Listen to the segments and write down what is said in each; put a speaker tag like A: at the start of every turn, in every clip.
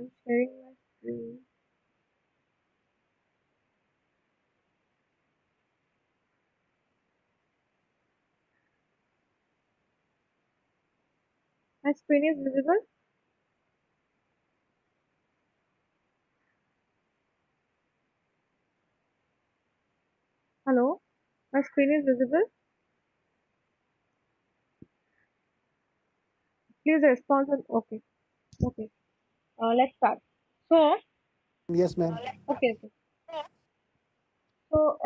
A: I'm sharing my screen. My screen is visible. Hello. My screen is visible. Please respond. Okay. Okay. Let's start. So,
B: Yes, ma'am.
A: okay. Okay. So,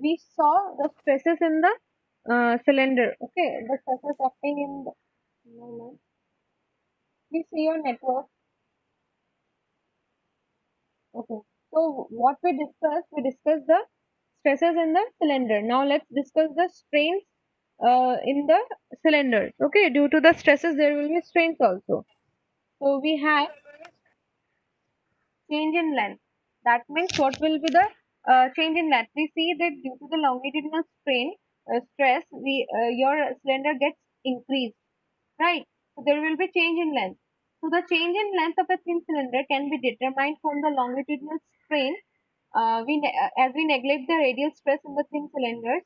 A: we saw the stresses in the cylinder. Okay. The stresses acting in the. No, no. Please see your network. Okay. So, what we discussed the stresses in the cylinder. Now, let's discuss the strains in the cylinder. Okay. Due to the stresses, there will be strains also. So, we have change in length. That means what will be the change in length? We see that due to the longitudinal stress, your cylinder gets increased, right? So there will be change in length. So the change in length of a thin cylinder can be determined from the longitudinal strain. As we neglect the radial stress in the thin cylinders.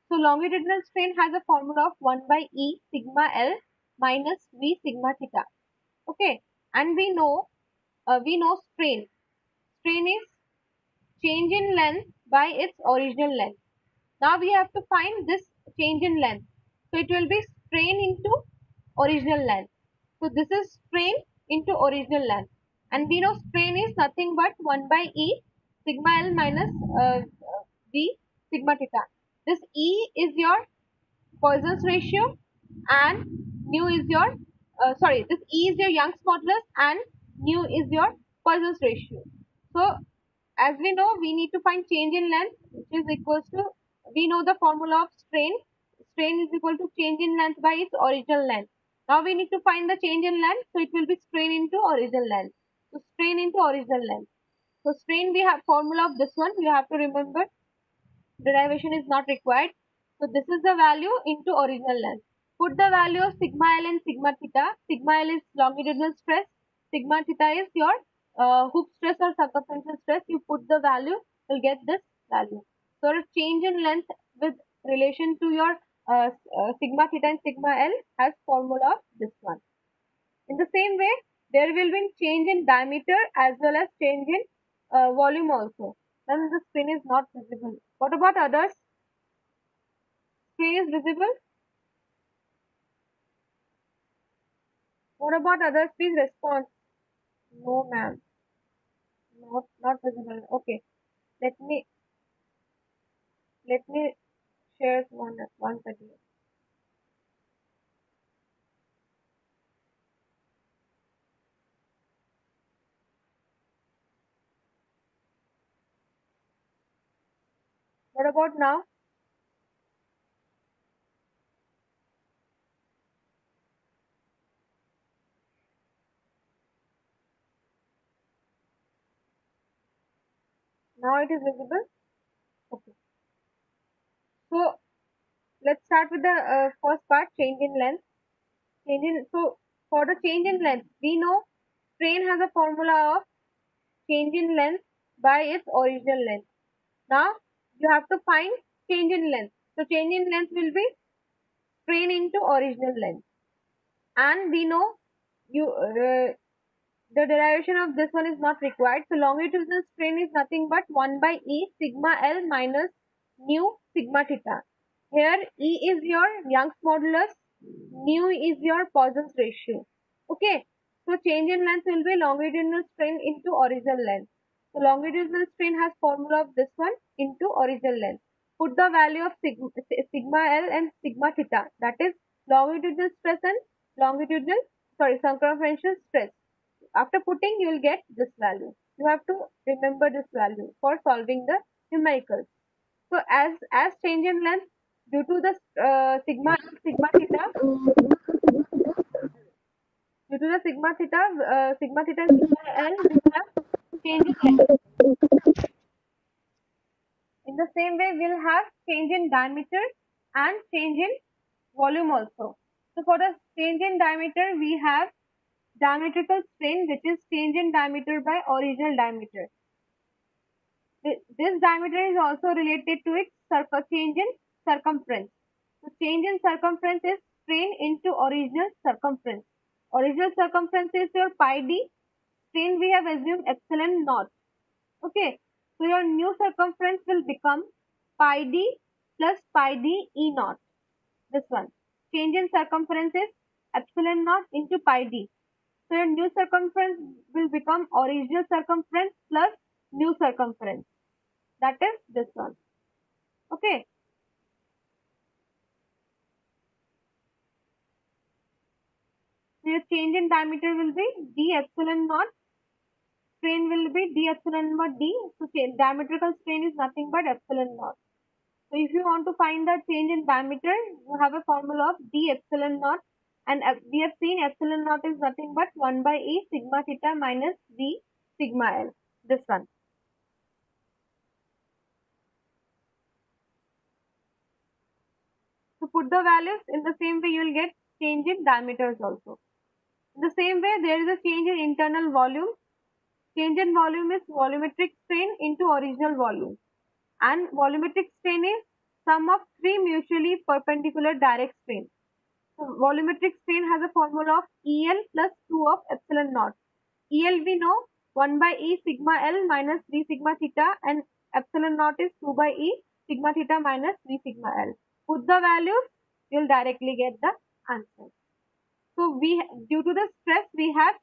A: So longitudinal strain has a formula of 1 by E sigma L minus V sigma theta. Okay, and we know strain. Strain is change in length by its original length. Now we have to find this change in length. So it will be strain into original length. So this is strain into original length. And we know strain is nothing but 1 by E sigma L minus V sigma theta. This E is your Poisson's ratio and nu is your, this E is your Young's modulus and nu is your Poisson's ratio. So as we know, we need to find change in length, which is equals to, we know the formula of strain. Strain is equal to change in length by its original length. Now we need to find the change in length, so it will be strain into original length. So strain into original length. So strain, we have formula of this one, you have to remember, derivation is not required. So this is the value into original length. Put the value of sigma L and sigma theta. Sigma L is longitudinal stress. Sigma theta is your hoop stress or circumferential stress. You put the value, you'll get this value. So a change in length with relation to your sigma theta and sigma L has formula of this one. In the same way, there will be change in diameter as well as change in volume also. Then the screen is not visible. What about others? Screen is visible. What about others? Please respond. No, ma'am. Not visible. Okay. Let me let me share once again. What about now? Now it is visible. Okay. So let's start with the first part, change in length. So for the change in length, we know strain has a formula of change in length by its original length. Now you have to find change in length. So change in length will be strain into original length. And we know the derivation of this one is not required. So longitudinal strain is nothing but 1 by E sigma L minus nu sigma theta. Here E is your Young's modulus, nu is your Poisson's ratio. Okay. So change in length will be longitudinal strain into original length. So longitudinal strain has formula of this one into original length. Put the value of sigma L and sigma theta, that is longitudinal stress and circumferential stress. After putting, you will get this value. You have to remember this value for solving the numericals. So as change in length due to the sigma theta, due to the sigma theta and sigma L, we have change in length. In the same way, we'll have change in diameter and change in volume also. So for the change in diameter, we have diametrical strain, which is change in diameter by original diameter. This diameter is also related to its change in circumference. So change in circumference is strain into original circumference. Original circumference is your pi d. Strain we have assumed epsilon naught. Okay. So your new circumference will become pi d plus pi d e naught. This one. Change in circumference is epsilon naught into pi d. So your new circumference will become original circumference plus new circumference. That is this one. Okay. So your change in diameter will be d epsilon naught. Strain will be d epsilon naught d. So diametrical strain is nothing but epsilon naught. So if you want to find the change in diameter, you have a formula of d epsilon naught, and we have seen epsilon naught is nothing but 1 by e sigma theta minus v sigma l. This one. So put the values in the same way, you will get change in diameters also. In the same way, there is a change in internal volume. Change in volume is volumetric strain into original volume, and volumetric strain is sum of three mutually perpendicular direct strains. So volumetric strain has a formula of EL plus 2 of epsilon naught. EL we know 1 by E sigma L minus V sigma theta, and epsilon naught is 2 by E sigma theta minus V sigma L. Put the values, you will directly get the answer. So due to the stress, we have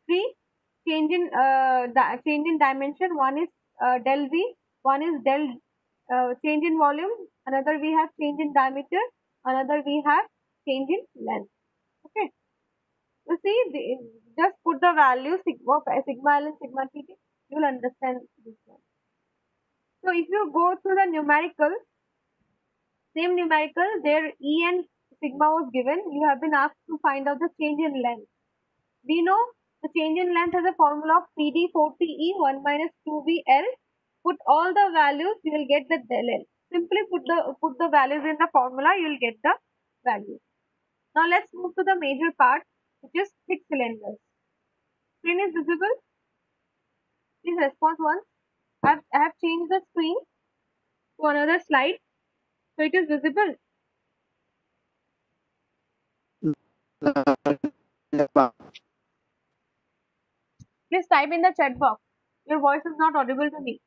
A: three change in dimension. One is del V, one is del change in volume, another we have change in diameter, another we have change in length. Okay. You see, just put the value sigma L and sigma theta, you will understand this one. So if you go through the numerical, same numerical, there E and sigma was given, you have been asked to find out the change in length. We know the change in length has a formula of PD 40E 1 minus 2VL. Put all the values, you will get the del L. Simply put the values in the formula, you will get the value. Now let's move to the major part, which is thick cylinders. Screen is visible? Please respond once. I have changed the screen to another slide, so it is visible. Please type in the chat box. Your voice is not audible to me.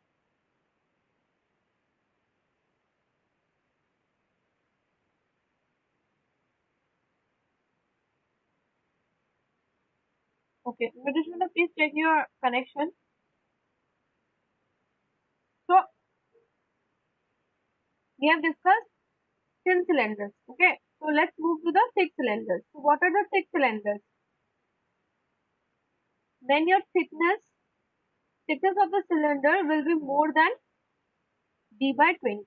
A: Okay, Madhusmita, please check your connection. So we have discussed thin cylinders. Okay, so let's move to the thick cylinders. So what are the thick cylinders? When your thickness of the cylinder will be more than d by 20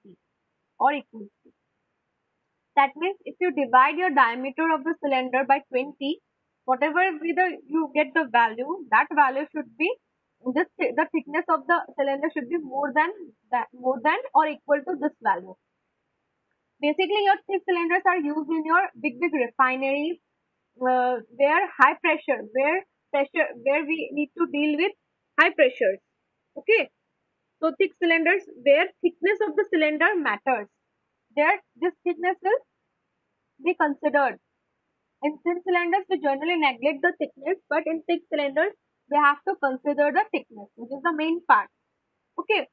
A: or equal to. That means if you divide your diameter of the cylinder by 20, whatever you get the value, that value should be the thickness of the cylinder should be more than or equal to this value. Basically, your thick cylinders are used in your big refineries, where high pressure, where we need to deal with high pressures. Okay, so thick cylinders where thickness of the cylinder matters. There, this thickness will be considered. In thin cylinders, we generally neglect the thickness, but in thick cylinders, we have to consider the thickness, which is the main part. Okay.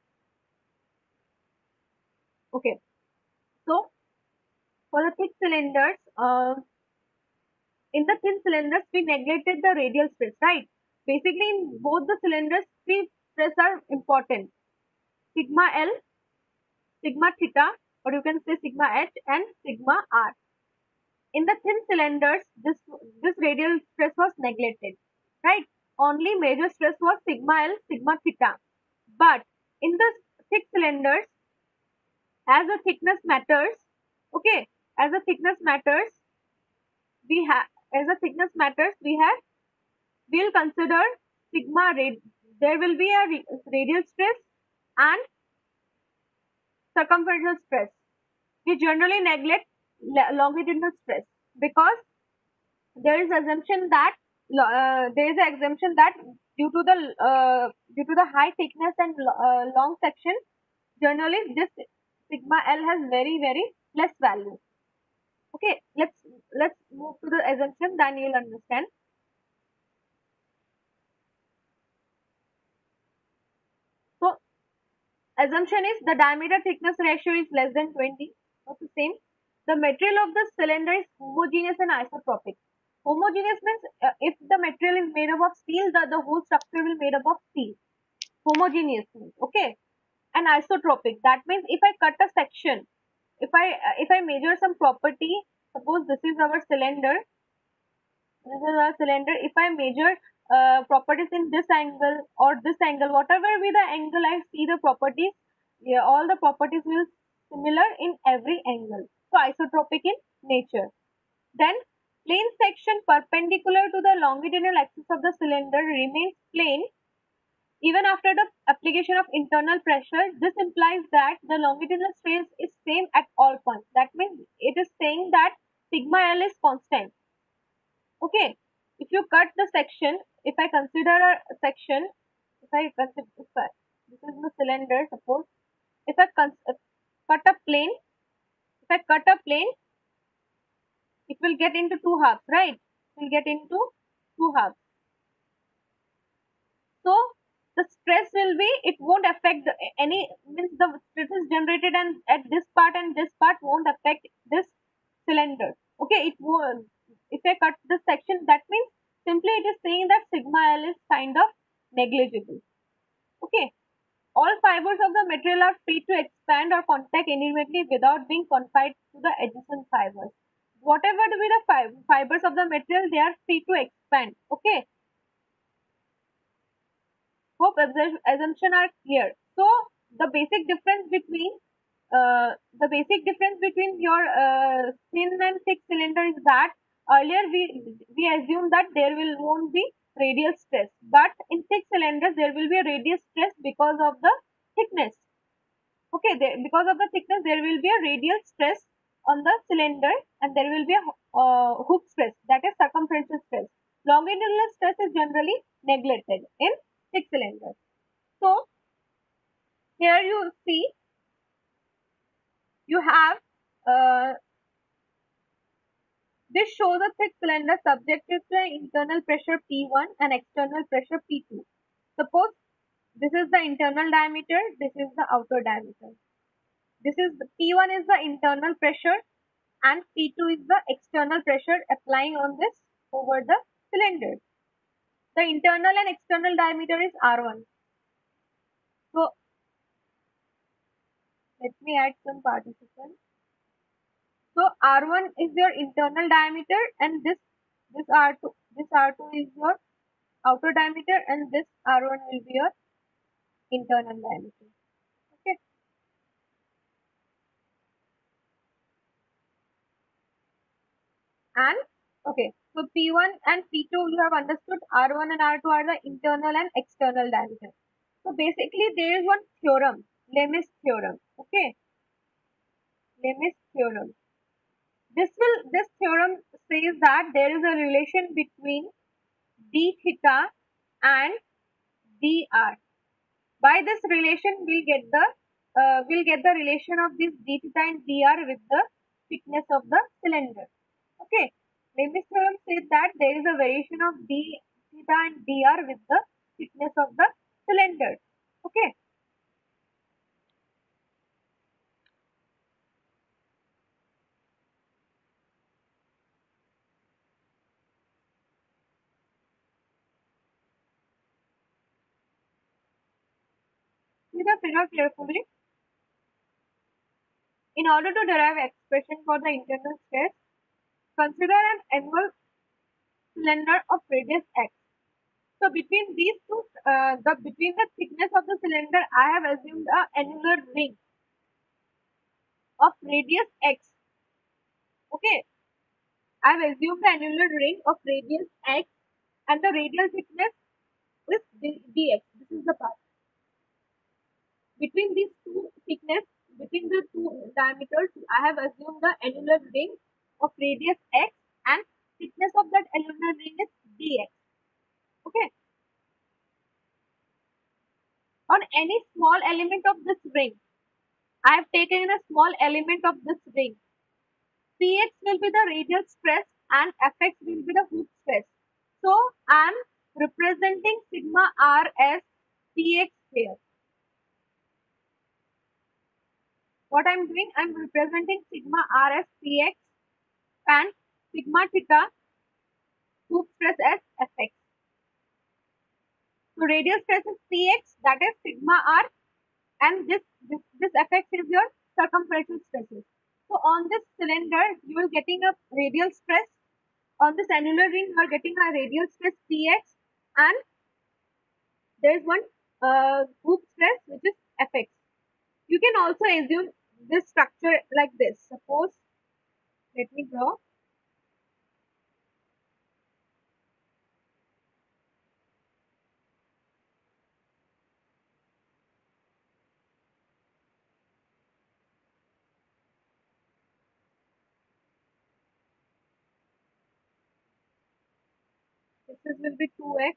A: Okay. So for the thick cylinders, in the thin cylinders, we neglected the radial stress, right? Basically, in both the cylinders, three stress are important: sigma L, sigma theta, or you can say sigma H, and sigma R. In the thin cylinders, this radial stress was neglected, right? Only major stress was sigma L, sigma theta. But in the thick cylinders, as the thickness matters, okay, as the thickness matters, we have as the thickness matters, we'll consider sigma rad. There will be a radial stress and circumferential stress. We generally neglect longitudinal stress because there is assumption that there is an exemption that due to the high thickness and long section, generally this sigma L has very less value. Okay, let's move to the assumption, then you'll understand. So assumption is the diameter thickness ratio is less than 20. What's the same? The material of the cylinder is homogeneous and isotropic. Homogeneous means if the material is made up of steel, the whole structure will made up of steel. Homogeneous means, okay. And isotropic, that means if I cut a section, if I measure some property, suppose this is our cylinder, if I measure properties in this angle or this angle, whatever be the angle I see the properties, yeah, all the properties will similar in every angle, so isotropic in nature. Then plane section perpendicular to the longitudinal axis of the cylinder remains plane even after the application of internal pressure. This implies that the longitudinal strain is same at all points. That means it is saying that sigma L is constant. Okay. If you cut the section, if I consider a section, if I consider this is the cylinder, suppose if I cut a plane, if I cut a plane, it will get into two halves, right? It will get into two halves. So the stress will be, it won't affect any, means the stress is generated and at this part and this part won't affect this cylinder. Okay, it won't. If I cut this section, that means simply it is saying that sigma L is kind of negligible. Okay, all fibers of the material are free to expand or contact independently without being confined to the adjacent fibers. Whatever to be the fibers of the material, they are free to expand. Okay, hope assumption are clear. So the basic difference between your thin and thick cylinder is that earlier we assumed that there will won't be radial stress, but in thick cylinders there will be a radial stress because of the thickness. Okay, because of the thickness there will be a radial stress on the cylinder, and there will be a hook stress, that is circumferential stress. Longitudinal stress is generally neglected in thick cylinders. So here you see you have uh, this shows a thick cylinder subjected to an internal pressure P1 and external pressure P2. Suppose this is the internal diameter, this is the outer diameter. This is the P1 is the internal pressure and P2 is the external pressure applying on this over the cylinder. The internal and external diameter is R1. So let me add some participants. So R1 is your internal diameter, and this R2 is your outer diameter, and this R1 will be your internal diameter. Okay. And okay, so P1 and P2 you have understood. R1 and R2 are the internal and external diameter. So basically there is one theorem, Lem's theorem. Okay, Lem's theorem. This theorem says that there is a relation between d theta and dr. By this relation, we'll get the relation of this d theta and dr with the thickness of the cylinder. Okay, Lem's theorem says that there is a variation of d theta and dr with the thickness of the cylinder. Okay, see the figure carefully. In order to derive expression for the internal stress, consider an annual cylinder of radius x. So between these two, between the thickness of the cylinder, I have assumed a annular ring of radius x. Okay, I have assumed the annular ring of radius x, and the radial thickness is dx. This is the part between these two thickness, between the two diameters. I have assumed the annular ring of radius x, and thickness of that annular ring is dx. on any small element of this ring. I have taken a small element of this ring. Px will be the radial stress and Fx will be the Hooke's stress. So I am representing sigma r as Px here. What I am doing, I am representing sigma r as Px and sigma theta Hooke's stress as Fx. So radial stress is Px, that is sigma r, and this Fx is your circumferential stresses. So on this cylinder, you will getting a radial stress. On this annular ring, you are getting a radial stress Px, and there is one Hooke's stress which is Fx. You can also assume this structure like this. Suppose, let me draw. This will be 2x.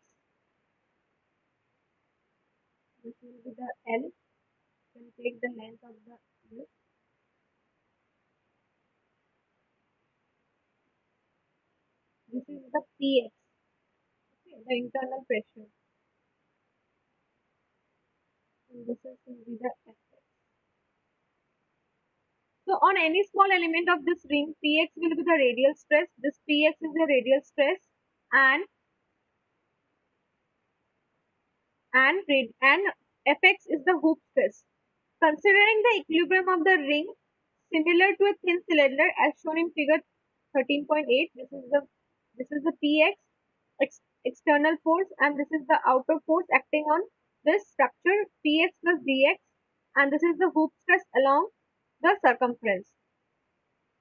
A: This will be the L. You can take the length of the this. This is the Px, okay, the internal pressure. And this is will be the Fx. So on any small element of this ring, Px will be the radial stress. This Px is the radial stress, and Fx is the Hooke's stress. Considering the equilibrium of the ring similar to a thin cylinder as shown in figure 13.8, this is the Px external force, and this is the outer force acting on this structure Px plus dx, and this is the Hooke's stress along the circumference.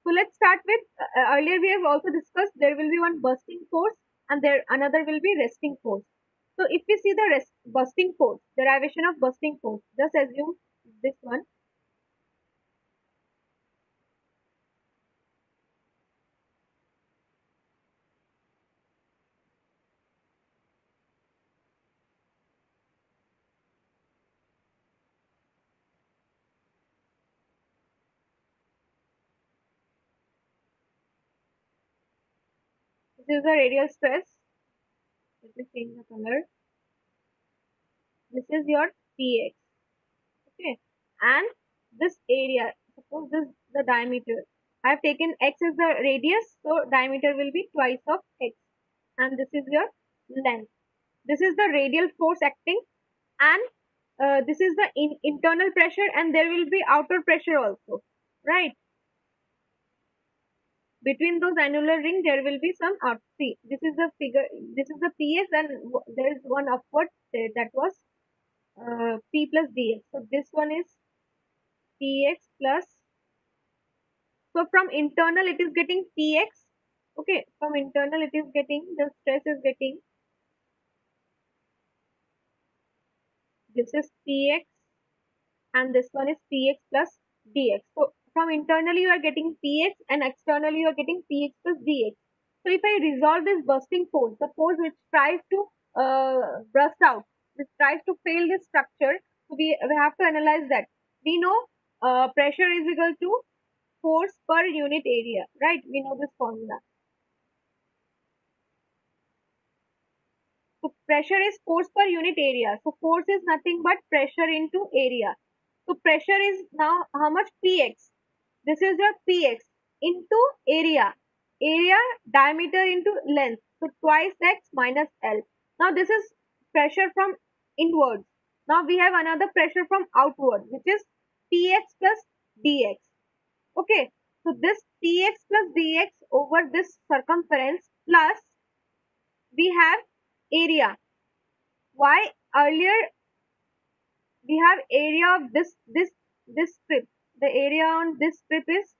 A: So let's start with earlier we have also discussed there will be one bursting force and there another will be resting force. So if we see the bursting force, derivation of bursting force, just assume this one. This is the radial stress. Let me change the color. This is your Px. Okay. And this area, suppose this is the diameter. I have taken x as the radius, so diameter will be twice of x. And this is your length. This is the radial force acting, and this is the internal pressure, and there will be outer pressure also, right? Between those annular ring there will be some out. See, this is the figure, this is the Ps, and there is one upward there, that was P plus dx. So this one is Px plus, so from internal it is getting Px, okay, from internal it is getting, the stress is getting, this is Px, and this one is Px plus dx. So from internally you are getting Px, and externally you are getting Px plus dx. So if I resolve this bursting force, the force which tries to burst out, which tries to fail this structure, so we have to analyze that. We know pressure is equal to force per unit area, right? We know this formula. So pressure is force per unit area. So force is nothing but pressure into area. So pressure is now how much? Px. This is your Px into area. Area diameter into length. So twice x minus L. Now this is pressure from inwards. Now we have another pressure from outward, which is Px plus dx. Okay. So this Px plus dx over this circumference plus we have area. Why? Earlier we have area of this strip. The area on this strip is,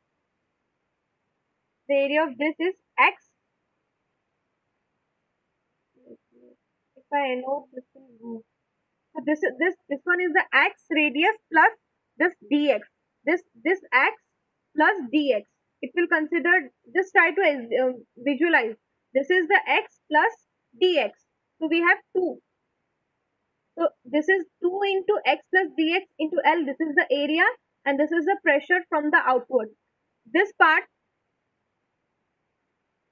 A: the area of this is x. If I know this will go. So this one is the x radius plus this dx. This x plus dx. It will consider, just try to visualize. This is the x plus dx. So we have 2. So this is 2 into x plus dx into L. This is the area and this is the pressure from the outward. This part,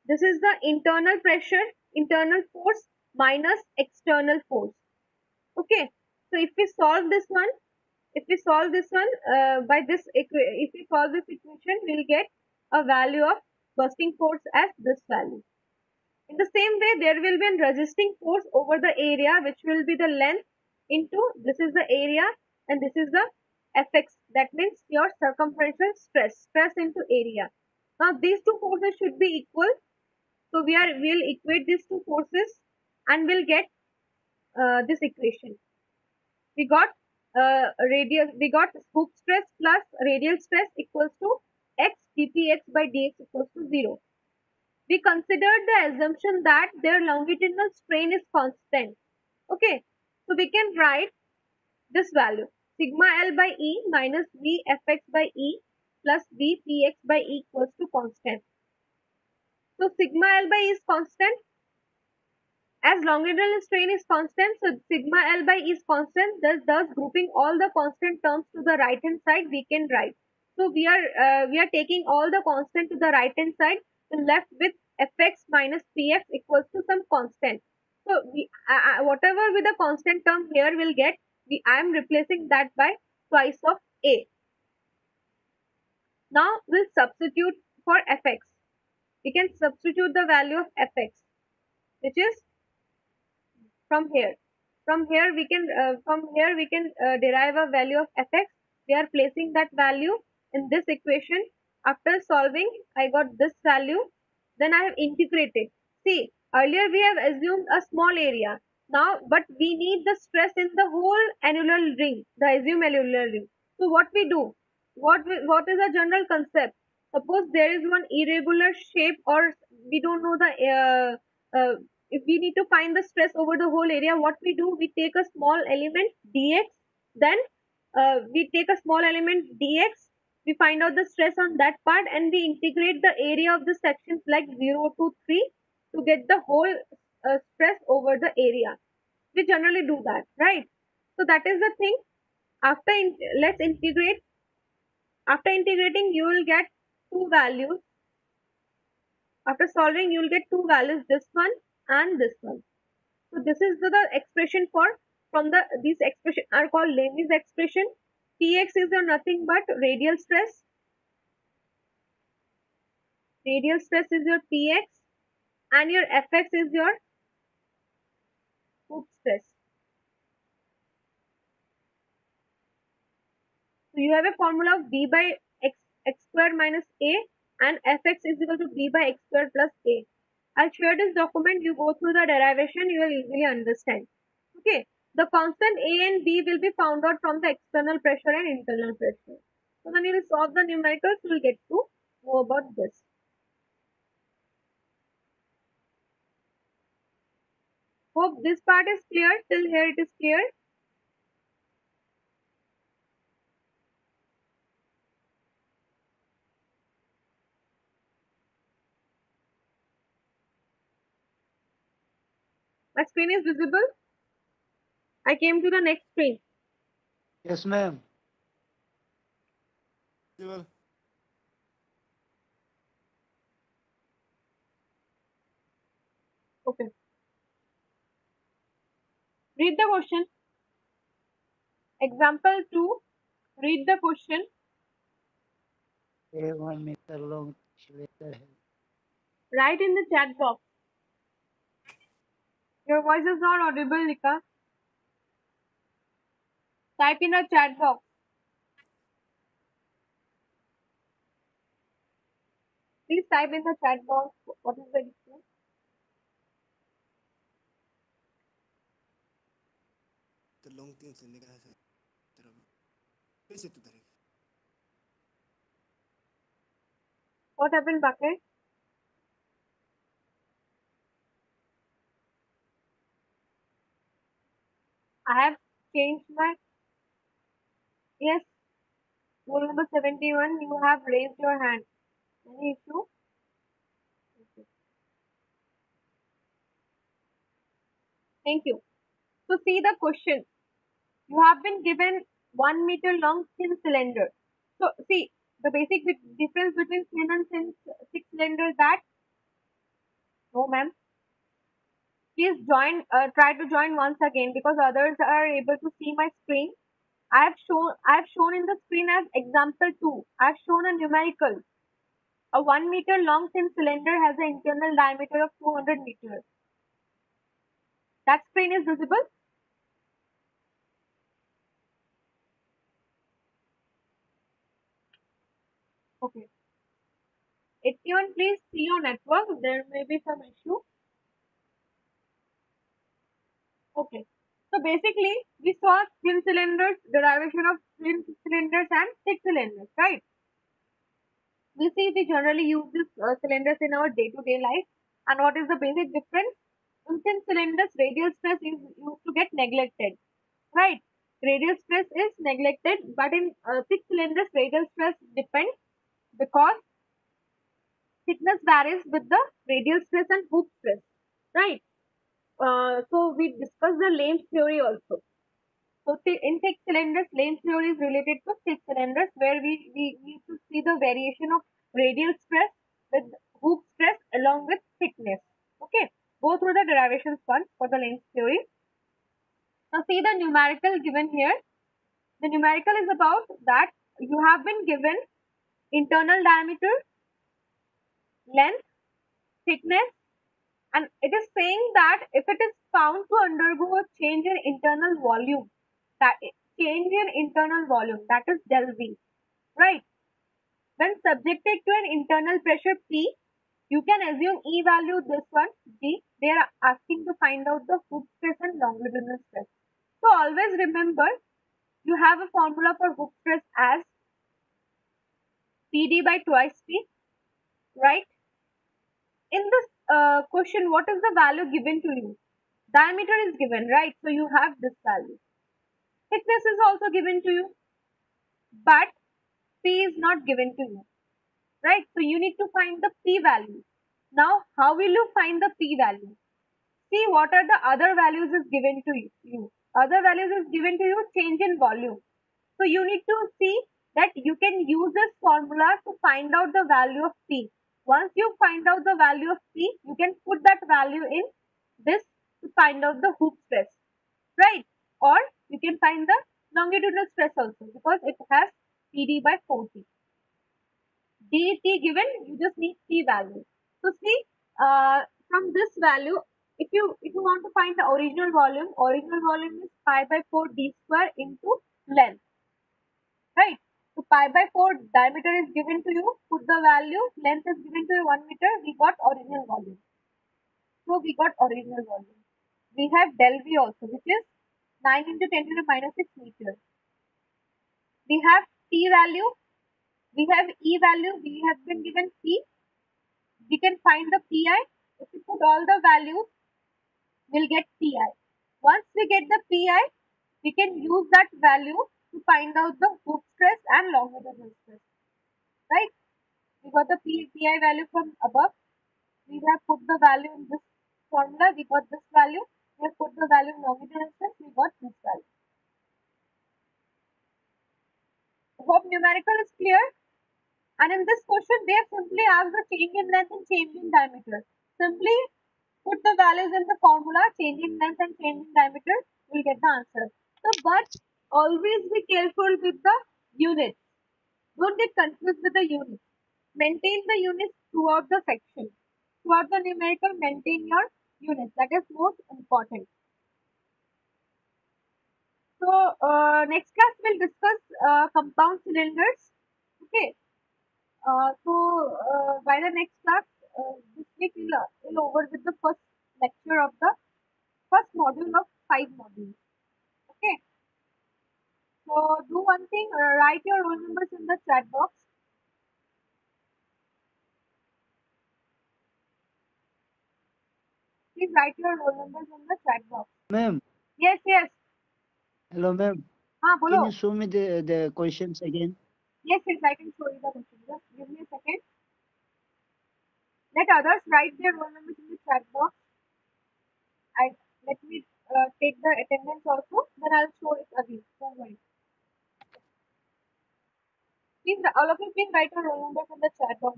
A: this is the internal pressure, internal force minus external force. Okay. So if we solve this one, by this, if we solve this equation, we'll get a value of bursting force as this value. In the same way, there will be a resisting force over the area, which will be the length into, this is the area and this is the Fx. That means your circumferential stress into area. Now these two forces should be equal. So we'll equate these two forces and we'll get this equation. We got hook stress plus radial stress equals to x dpx by dx equals to 0. We considered the assumption that their longitudinal strain is constant. Okay, so we can write this value, sigma L by E minus V Fx by E plus V Px by E equals to constant. So sigma L by E is constant. As longitudinal strain is constant, so sigma L by E is constant. Thus grouping all the constant terms to the right hand side, we can write. So we are taking all the constant to the right hand side and left with Fx minus Px equals to some constant. So whatever with the constant term here will get, I am replacing that by twice of A. Now we'll substitute for Fx. We can substitute the value of Fx, which is from here. From here we can derive a value of Fx. We are placing that value in this equation. After solving, I got this value. Then I have integrated. See, earlier we have assumed a small area. Now, but we need the stress in the whole annular ring, the assumed annular ring. So what we do? What is the general concept? Suppose there is one irregular shape, or we don't know the if we need to find the stress over the whole area, what we do, we take a small element dx, then we take a small element dx, we find out the stress on that part and we integrate the area of the sections like 0 to 3 to get the whole stress over the area. We generally do that, right? So that is the thing. Let's integrate. After integrating, you will get two values. After solving, you will get two values, this one and this one. So this is the expression these expressions are called Lami's expression. Px is nothing but radial stress. Radial stress is your Px and your Fx is your hook stress. So you have a formula of B by x square minus A and Fx is equal to B by x square plus A. I'll share this document. You go through the derivation, you will easily understand. Okay. The constant A and B will be found out from the external pressure and internal pressure. So when you will solve the numericals, you will get to know about this. Hope this part is clear. Till here it is clear. My screen is visible. I came to the next screen.
B: Yes, ma'am.
A: Okay. Read the question. Example 2. Read the question.
B: A 1 meter long insulator has
A: Write in the chat box. Your voice is not audible, Nika. Type in a chat box. Please type in the chat box what is the issue. What happened, Bucket? I have changed my. Yes, rule number 71. You have raised your hand. Any issue? Okay. Thank you. So see the question. You have been given 1 meter long thin cylinder. So see the basic difference between thin and thick cylinder is that no ma'am. Please join. Try to join once again because others are able to see my screen. I have shown in the screen as example 2. I have shown a numerical. A 1 meter long thin cylinder has an internal diameter of 200 meters. That screen is visible. Okay. If you please see your network, there may be some issue. Okay. So basically, we saw thin cylinders, derivation of thin cylinders and thick cylinders, right? We see we generally use these cylinders in our day-to-day life. And what is the basic difference? In thin cylinders, radial stress is used to get neglected, right? Radial stress is neglected, but in thick cylinders, radial stress depends because thickness varies with the radial stress and hoop stress, right? So we discussed the Lane theory also. So in thick cylinders, Lane theory is related to thick cylinders where we need to see the variation of radial stress with hoop stress along with thickness. Okay, go through the derivations once for the Lane theory. Now see the numerical given here. The numerical is about that you have been given internal diameter, length, thickness, and it is saying that if it is found to undergo a change in internal volume, that change in internal volume, that is del V, right? When subjected to an internal pressure P, you can assume E value this one G. They are asking to find out the hoop stress and longitudinal stress. So always remember you have a formula for hoop stress as PD by twice P, right? In this question, what is the value given to you? Diameter is given, right? So you have this value. Thickness is also given to you, but P is not given to you, right? So you need to find the P value. Now, how will you find the P value? See what are the other values is given to you. Other values is given to you change in volume. So you need to see that you can use this formula to find out the value of P. Once you find out the value of P, you can put that value in this to find out the hoop stress, right? Or you can find the longitudinal stress also because it has PD by 40. DT given, you just need P value. So see, from this value, if you want to find the original volume is pi by 4 d square into length, right? So pi by 4 diameter is given to you, put the value, length is given to you 1 meter, we got original volume. So we got original volume. We have del V also, which is 9 into 10 to the minus 6 meters. We have T value, we have E value, we have been given P. We can find the PI. If we put all the values, we'll get PI. Once we get the PI, we can use that value to find out the hoop stress and longitudinal stress. Right? We got the PI value from above. We have put the value in this formula. We got this value. We have put the value in longitudinal stress. We got this value. Hope numerical is clear. And in this question, they have simply asked the change in length and change in diameter. Simply put the values in the formula, change in length and change in diameter, we'll get the answer. So, but always be careful with the units. Don't get confused with the units. Maintain the units throughout the section. Throughout the numerical, maintain your units. That is most important. So, next class we'll discuss compound cylinders. Okay. By the next class, this week we'll over with the first lecture of the first module of 5 modules. Okay. So do one thing, write your roll numbers in the chat box. Please write your roll numbers in the chat box.
B: Ma'am.
A: Yes, yes.
B: Hello, ma'am.
A: हाँ
B: Can
A: बोलो.
B: you show me the questions again?
A: Yes, yes, I can show you the question. Just give me a second. Let others write their roll numbers in the chat box. I let me take the attendance also. Then I'll show it again. Don't worry. Please, all of you, please write your roll numbers in the chat box.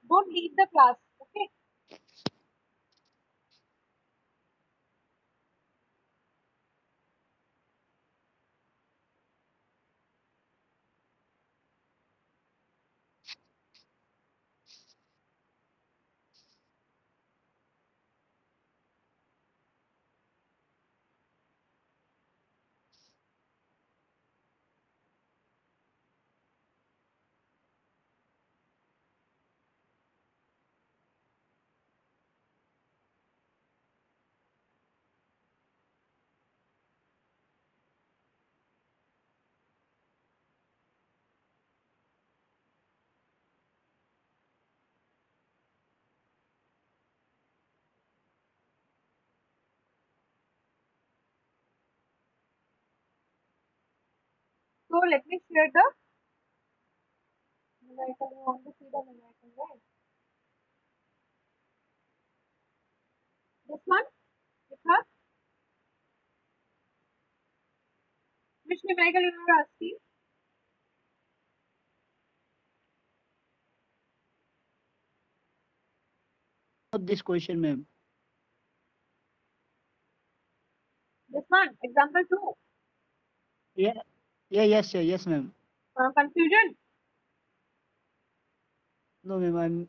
A: Don't leave the class. Okay. So let me share the numerical. You want to see the numerical, right? This one, Rekha, which numerical you are asking?
B: Not this question, ma'am.
A: This one, example 2.
B: Yeah. Yes, sir. Yes, ma'am.
A: Confusion.
B: No, ma'am. I'm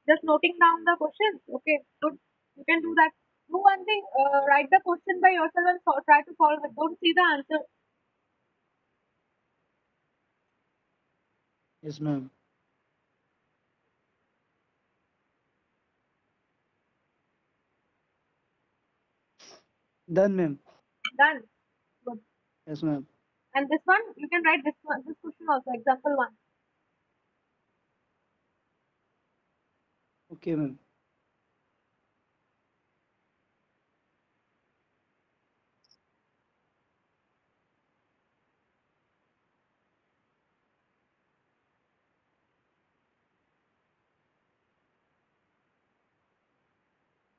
A: Just noting down the questions. Okay, good. You can do that. Do one thing. Write the question by yourself and try to solve it. Don't see the answer.
B: yes, ma'am. Done, ma'am.
A: Done. Good.
B: Yes, ma'am.
A: And this one, you can write this one, this question also. Example 1.
B: Okay, ma'am.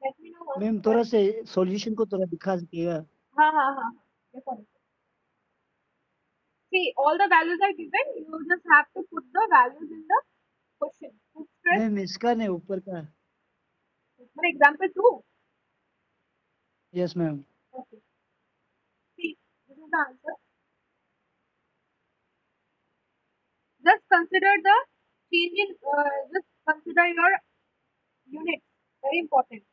A: Let me know once.
B: Ma'am थोड़ा से solution को थोड़ा दिखा सकिएगा
A: हाँ हाँ हाँ. Yes, sorry. See, all the values are given. You just have to put the values in the question. Put stress.
B: Ma'am इसका नहीं ऊपर का
A: For example 2.
B: Yes ma'am
A: Okay. See, this is the answer. Just consider the change in. Just consider your units. Very important.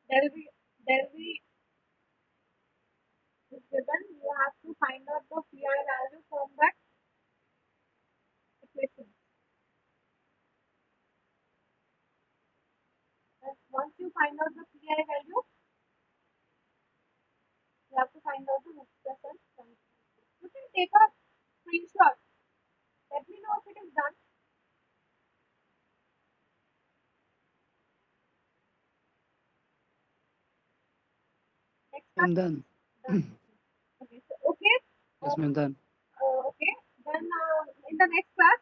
A: There will be is given. You have to find out the PI value from that equation. And once you find out the PI value, you have to find out the expression. You can take a screenshot. Let me know if it is done. Next
B: ma'am
A: class,
B: done
A: done. Okay. So, okay.
B: Yes ma'am done
A: Okay. Then in the next class.